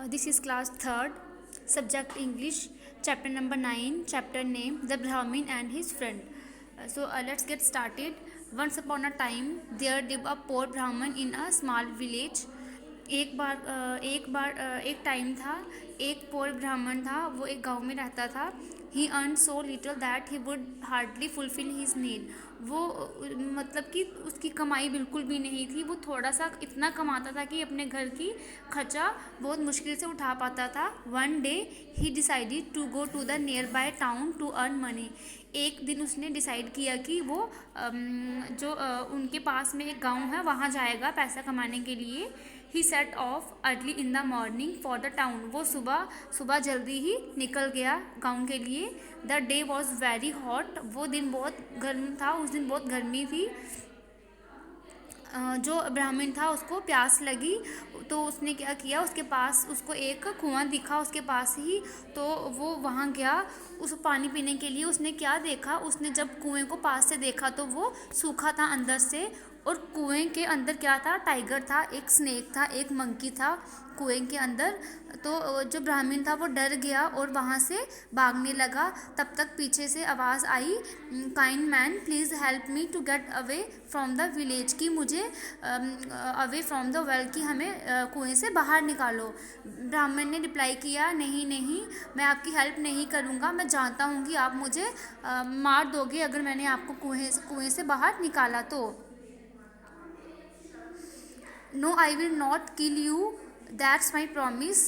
This is class 3rd, subject English, chapter number 9, chapter name The Brahmin and His Friend. Let's get started. Once upon a time, there lived a poor Brahmin in a small village. एक time था, एक पोर ब्राह्मण था, वो एक गांव में रहता था. He earn so little that he would hardly fulfil his need. वो मतलब कि उसकी कमाई बिल्कुल भी नहीं थी. वो थोड़ा सा इतना कमाता था कि अपने घर की खर्चा बहुत मुश्किल से उठा पाता था. One day he decided to go to the nearby town to earn money. एक दिन उसने डिसाइड किया कि वो उनके पास में एक गांव है, वहाँ जाएगा पैसा कमाने के लिए. He set off early in the morning for the town. वो सुबह जल्दी ही निकल गया गांव के लिए. The day was very hot. वो दिन बहुत गर्म था, उस दिन बहुत गर्मी थी. जो ब्राह्मण था उसको प्यास लगी, तो उसने क्या किया, उसके पास उसको एक कुआं दिखा उसके पास ही. तो वो वहाँ गया उस पानी पीने के लिए. उसने क्या देखा, उसने जब कुएं को पास से देखा तो वो सूखा था अंदर से. और कुएं के अंदर क्या था, टाइगर था, एक स्नेक था, एक मंकी था कुएं के अंदर. तो जो ब्राह्मण था वो डर गया और वहाँ से भागने लगा. तब तक पीछे से आवाज़ आई, kind man please help me to get away from the village. कि मुझे अवे फ्रॉम द वेल, कि हमें कुएं से बाहर निकालो. ब्राह्मण ने रिप्लाई किया, नहीं नहीं, मैं आपकी हेल्प नहीं करूँगा. मैं जानता हूँ कि आप मुझे मार दोगे अगर मैंने आपको कुएं से बाहर निकाला तो. No I will not kill you, that's my promise,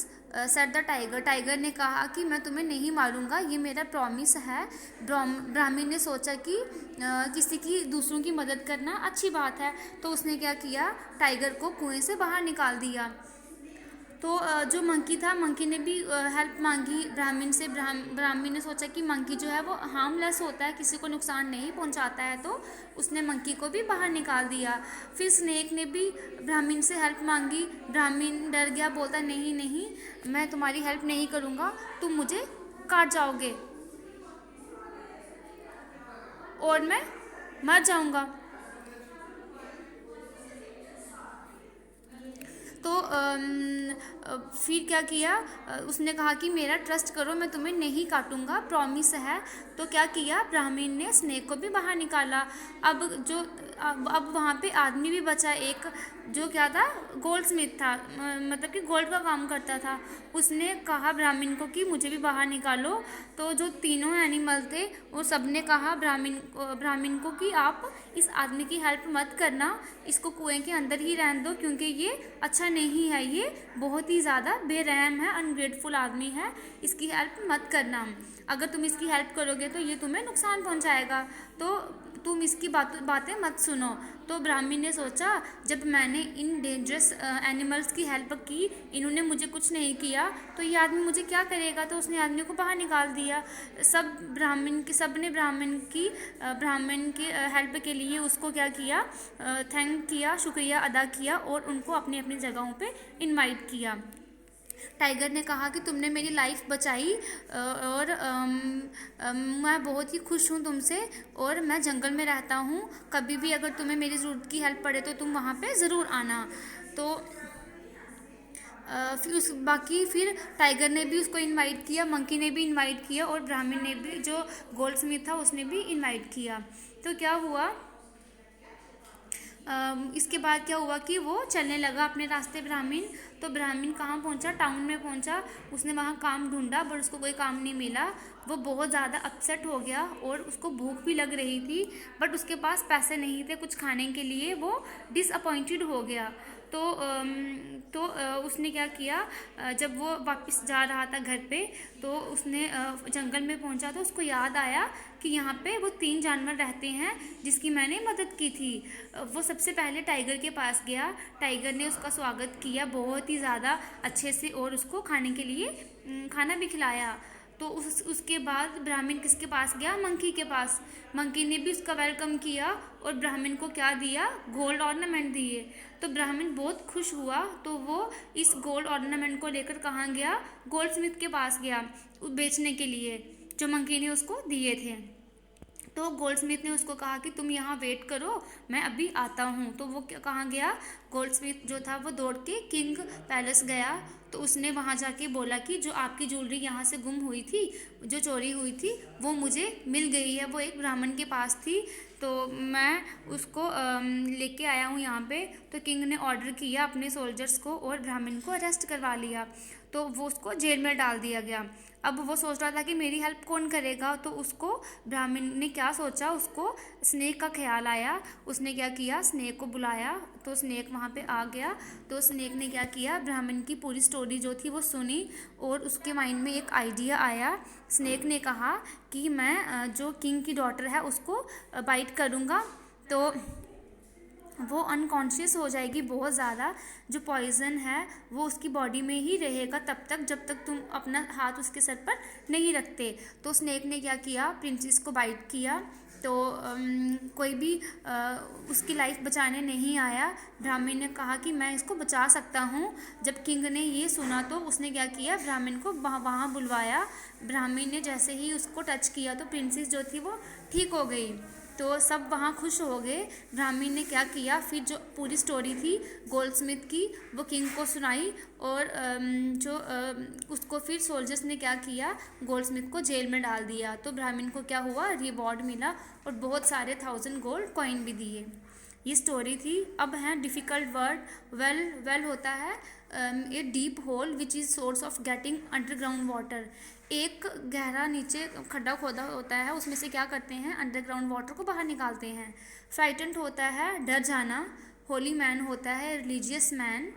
said the tiger. Tiger ने कहा कि मैं तुम्हें नहीं मारूंगा, ये मेरा प्रॉमिस है. ब्राह्मण ने सोचा कि किसी की दूसरों की मदद करना अच्छी बात है. तो उसने क्या किया, टाइगर को कुएं से बाहर निकाल दिया. तो जो मंकी था, मंकी ने भी हेल्प मांगी ब्राह्मण से. ब्राह्मण ने सोचा कि मंकी जो है वो हार्मलेस होता है, किसी को नुकसान नहीं पहुंचाता है, तो उसने मंकी को भी बाहर निकाल दिया. फिर स्नेक ने भी ब्राह्मण से हेल्प मांगी. ब्राह्मण डर गया, बोलता नहीं नहीं, मैं तुम्हारी हेल्प नहीं करूँगा, तुम मुझे काट जाओगे और मैं मर जाऊँगा. तो फिर क्या किया, उसने कहा कि मेरा ट्रस्ट करो, मैं तुम्हें नहीं काटूंगा, प्रॉमिस है. तो क्या किया, ब्राह्मण ने स्नेक को भी बाहर निकाला. अब वहाँ पे आदमी भी बचा एक, जो क्या था, गोल्ड स्मिथ था, मतलब कि गोल्ड का काम करता था. उसने कहा ब्राह्मण को कि मुझे भी बाहर निकालो. तो जो तीनों एनिमल थे वो सब ने कहा ब्राह्मण को कि आप इस आदमी की हेल्प मत करना, इसको कुएं के अंदर ही रहने दो, क्योंकि ये अच्छा नहीं है, ये बहुत ही ज़्यादा बेरहम है, अनग्रेटफुल आदमी है, इसकी हेल्प मत करना. अगर तुम इसकी हेल्प करोगे तो ये तुम्हें नुकसान पहुंचाएगा, तो तुम इसकी बातें मत सुनो. तो ब्राह्मण ने सोचा, जब मैंने इन डेंजरस एनिमल्स की हेल्प की, इन्होंने मुझे कुछ नहीं किया, तो ये आदमी मुझे क्या करेगा. तो उसने आदमी को बाहर निकाल दिया. सब ने ब्राह्मण की हेल्प के लिए उसको क्या किया, थैंक किया, शुक्रिया अदा किया और उनको अपनी अपनी जगहों पे इनवाइट किया. टाइगर ने कहा कि तुमने मेरी लाइफ बचाई और मैं बहुत ही खुश हूँ तुमसे, और मैं जंगल में रहता हूँ, कभी भी अगर तुम्हें मेरी ज़रूरत की हेल्प पड़े तो तुम वहाँ पे ज़रूर आना. तो फिर टाइगर ने भी उसको इनवाइट किया, मंकी ने भी इनवाइट किया और ब्राह्मण ने भी, जो गोल्ड स्मिथ था, उसने भी इनवाइट किया. तो क्या हुआ, इसके बाद क्या हुआ कि वो चलने लगा अपने रास्ते ब्राह्मण. तो ब्राह्मण कहाँ पहुँचा, टाउन में पहुँचा. उसने वहाँ काम ढूंढा पर उसको कोई काम नहीं मिला. वो बहुत ज़्यादा अपसेट हो गया और उसको भूख भी लग रही थी, बट उसके पास पैसे नहीं थे कुछ खाने के लिए. वो डिसअपॉइंटेड हो गया. तो उसने क्या किया, जब वो वापस जा रहा था घर पे, तो उसने जंगल में पहुंचा तो उसको याद आया कि यहाँ पे वो 3 जानवर रहते हैं जिसकी मैंने मदद की थी. वो सबसे पहले टाइगर के पास गया. टाइगर ने उसका स्वागत किया बहुत ही ज़्यादा अच्छे से और उसको खाने के लिए खाना भी खिलाया. तो उसके बाद ब्राह्मण किसके पास गया, मंकी के पास. मंकी ने भी उसका वेलकम किया और ब्राह्मण को क्या दिया, गोल्ड ऑर्नामेंट दिए. तो ब्राह्मण बहुत खुश हुआ. तो वो इस गोल्ड ऑर्नामेंट को लेकर कहाँ गया, गोल्ड स्मिथ के पास गया बेचने के लिए, जो मंकी ने उसको दिए थे. तो गोल्ड स्मिथ ने उसको कहा कि तुम यहाँ वेट करो, मैं अभी आता हूँ. तो वो कहाँ गया, गोल्ड स्मिथ जो था वो दौड़ के किंग पैलेस गया. तो उसने वहाँ जाके बोला कि जो आपकी ज्वेलरी यहाँ से गुम हुई थी, जो चोरी हुई थी, वो मुझे मिल गई है, वो एक ब्राह्मण के पास थी, तो मैं उसको लेके आया हूँ यहाँ पे। तो किंग ने ऑर्डर किया अपने सोल्जर्स को और ब्राह्मण को अरेस्ट करवा लिया, तो वो उसको जेल में डाल दिया गया। अब वो सोच रहा था कि मेरी हेल्प कौन करेगा, तो उसको ब्राह्मण ने क्या सोचा, उसको स्नेक का ख्याल आया। उसने क्या किया, स्नेक को बुलाया, तो स्नेक वहाँ पे आ गया। तो स्नेक ने क्या किया, ब्राह्मण की पूरी स्टोरी जो थी वो सुनी और उसके माइंड में एक आइडिया आया। स्नेक ने कहा कि मैं जो किंग की डॉटर है उसको बाइट करूँगा, तो वो अनकॉन्शियस हो जाएगी बहुत ज़्यादा। जो पॉइज़न है वो उसकी बॉडी में ही रहेगा तब तक जब तक तुम अपना हाथ उसके सर पर नहीं रखते। तो स्नेक ने क्या किया, प्रिंसेस को बाइट किया, तो कोई भी उसकी लाइफ बचाने नहीं आया। ब्राह्मण ने कहा कि मैं इसको बचा सकता हूँ। जब किंग ने ये सुना तो उसने क्या किया, ब्राह्मण को वहाँ बुलवाया। ब्राह्मण ने जैसे ही उसको टच किया तो प्रिंसेस जो थी वो ठीक हो गई, तो सब वहाँ खुश हो गए। ब्राह्मण ने क्या किया, फिर जो पूरी स्टोरी थी गोल्डस्मिथ की वो किंग को सुनाई, और उसको फिर सोल्जर्स ने क्या किया, गोल्डस्मिथ को जेल में डाल दिया। तो ब्राह्मण को क्या हुआ, रिवॉर्ड मिला और बहुत सारे 1000 गोल्ड कॉइन भी दिए। ये स्टोरी थी। अब है डिफ़िकल्ट वर्ड। वेल होता है a deep whole which is source of getting underground water. एक गहरा नीचे खड्डा खोदा होता है, उसमें से क्या करते हैं, अंडरग्राउंड वाटर को बाहर निकालते हैं। फ्राइटेंड होता है डर जाना। होली मैन होता है रिलीजियस मैन।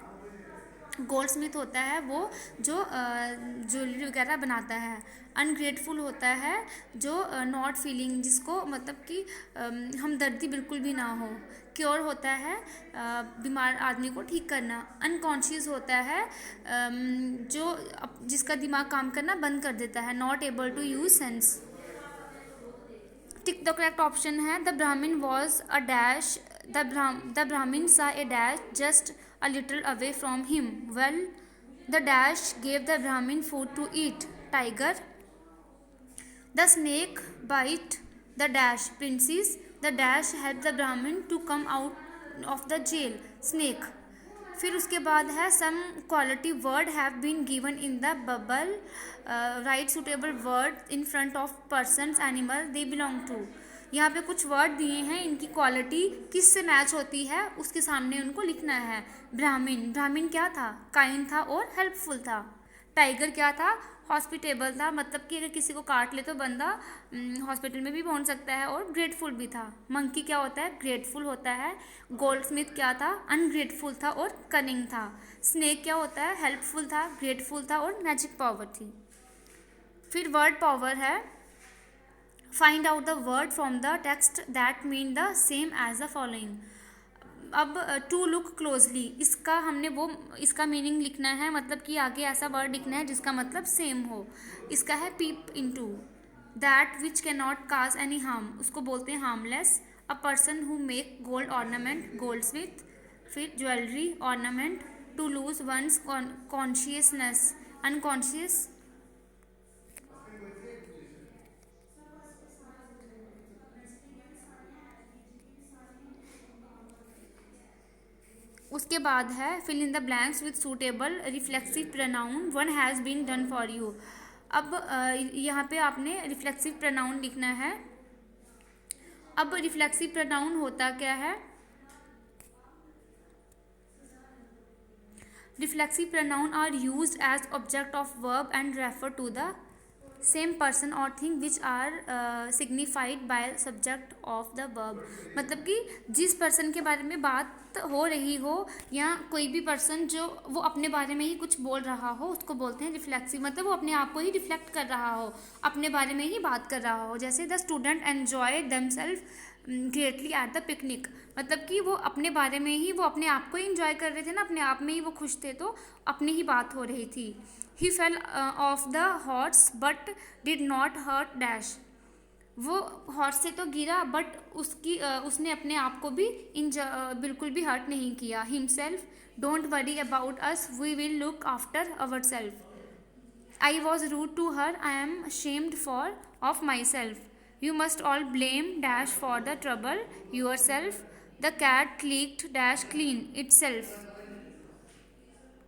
गोल्डस्मिथ होता है वो जो ज्वेलरी वगैरह बनाता है। अनग्रेटफुल होता है जो नॉट फीलिंग, जिसको मतलब कि हमदर्दी बिल्कुल भी ना हो। क्योर होता है बीमार आदमी को ठीक करना। अनकॉन्शियस होता है जो जिसका दिमाग काम करना बंद कर देता है। Not able to use sense. Tick the correct option है the Brahmin was a dash, the Brahmin saw a dash just a little away from him. Well, the dash gave the Brahmin food to eat. Tiger. The snake bite the dash. Princess. The dash helped the Brahmin to come out of the jail. Snake. फिर उसके बाद है some quality word have been given in the bubble. Write suitable word in front of persons, animal they belong to. यहाँ पे कुछ word दिए हैं, इनकी क्वालिटी किससे मैच होती है उसके सामने उनको लिखना है। ब्राह्मण क्या था, काइंड था और हेल्पफुल था। टाइगर क्या था, हॉस्पिटेबल था, मतलब कि अगर किसी को काट ले तो बंदा हॉस्पिटल में भी पहुंच सकता है, और ग्रेटफुल भी था। मंकी क्या होता है, ग्रेटफुल होता है। गोल्डस्मिथ क्या था, अनग्रेटफुल था और कनिंग था। स्नेक क्या होता है, हेल्पफुल था, ग्रेटफुल था और मैजिक पावर थी। फिर वर्ड पावर है find out the word from the text that mean the same as the following. अब टू लुक क्लोजली, इसका मीनिंग लिखना है, मतलब कि आगे ऐसा वर्ड लिखना है जिसका मतलब सेम हो। इसका है peep into. That which can not cause any harm, उसको बोलते हैं harmless. A person who make gold ornament, goldsmith. फिर jewellery, ornament. To lose one's consciousness, unconscious. उसके बाद है fill in the blanks with suitable reflexive pronoun, one has been done for you. अब यहाँ पे आपने रिफ्लेक्सिव प्रनाउन लिखना है। अब रिफ्लेक्सिव प्रनाउन होता क्या है, reflexive pronoun are used as object of verb and refer to the same person और thing which are signified by subject of the verb. मतलब कि जिस पर्सन के बारे में बात हो रही हो या कोई भी पर्सन जो वो अपने बारे में ही कुछ बोल रहा हो उसको बोलते हैं रिफ्लेक्सिव। मतलब वो अपने आप को ही रिफ्लेक्ट कर रहा हो, अपने बारे में ही बात कर रहा हो। जैसे the student enjoy themselves greatly at the picnic, मतलब कि वो अपने बारे में ही, वो अपने आप को ही इंजॉय कर रहे थे ना, अपने आप में ही वो खुश थे, तो अपनी ही बात हो रही थी। He fell off the horse but did not hurt dash, वो हॉर्स से तो गिरा बट उसने अपने आप को भी बिल्कुल भी हर्ट नहीं किया। Himself, don't worry about us, we will look after our self. I was rude to her, I am ashamed for of my self. You must all blame dash for the trouble yourself. The cat leaked dash clean itself.